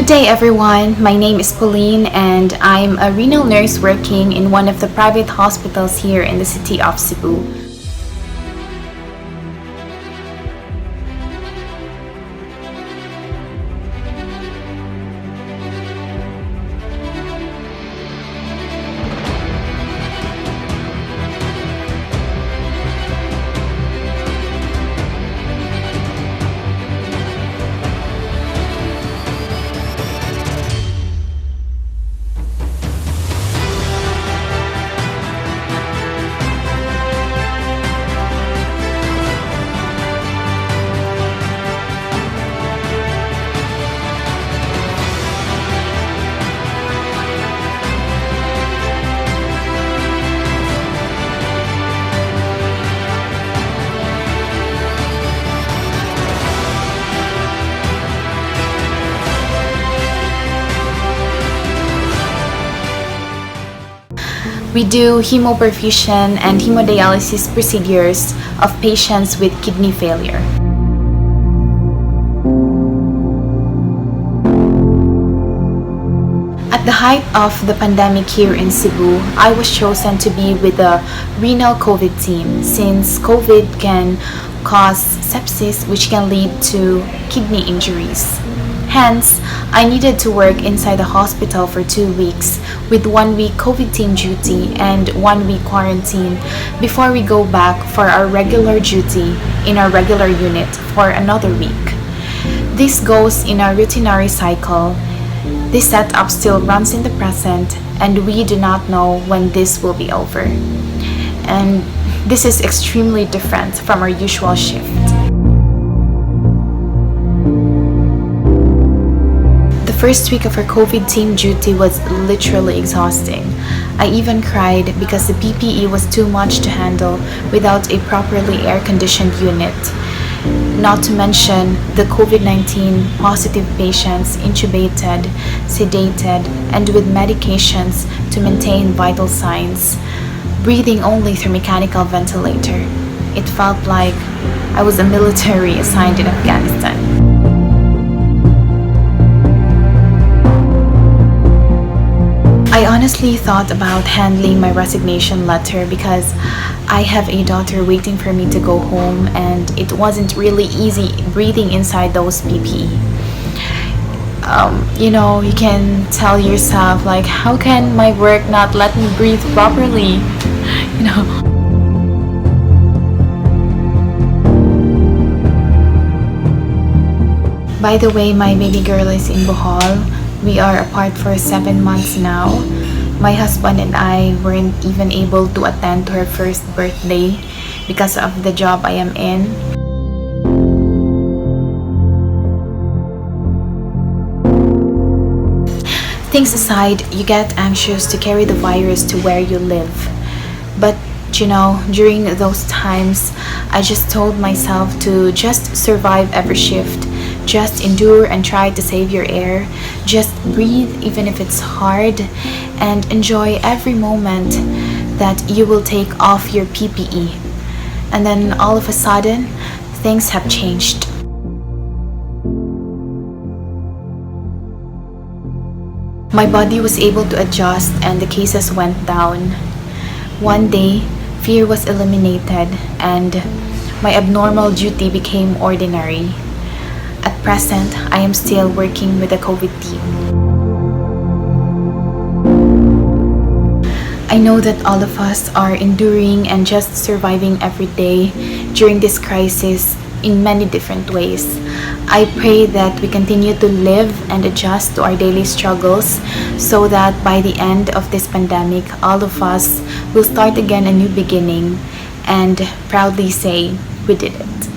Good day, everyone. My name is Pauline, and I'm a renal nurse working in one of the private hospitals here in the city of Cebu. We do hemoperfusion and hemodialysis procedures of patients with kidney failure. At the height of the pandemic here in Cebu, I was chosen to be with the renal COVID team since COVID can cause sepsis, which can lead to kidney injuries. Hence, I needed to work inside the hospital for 2 weeks with 1 week COVID team duty and 1 week quarantine before we go back for our regular duty in our regular unit for another week. This goes in a routinary cycle. This setup still runs in the present, and we do not know when this will be over. And this is extremely different from our usual shift. The first week of our COVID team duty was literally exhausting. I even cried because the PPE was too much to handle without a properly air-conditioned unit. Not to mention the COVID-19 positive patients intubated, sedated, and with medications to maintain vital signs, breathing only through mechanical ventilator. It felt like I was a military assigned in Afghanistan. I honestly thought about handling my resignation letter because I have a daughter waiting for me to go home, and it wasn't really easy breathing inside those PPE. You can tell yourself, like, how can my work not let me breathe properly? By the way, my baby girl is in Bohol. We are apart for 7 months now. My husband and I weren't even able to attend to her first birthday because of the job I am in. Things aside, you get anxious to carry the virus to where you live. But during those times, I just told myself to just survive every shift. Just endure and try to save your air. Just breathe even if it's hard, and enjoy every moment that you will take off your PPE. And then all of a sudden, things have changed. My body was able to adjust and the cases went down. One day, fear was eliminated and my abnormal duty became ordinary. At present, I am still working with the COVID team. I know that all of us are enduring and just surviving every day during this crisis in many different ways. I pray that we continue to live and adjust to our daily struggles so that by the end of this pandemic, all of us will start again a new beginning and proudly say, we did it.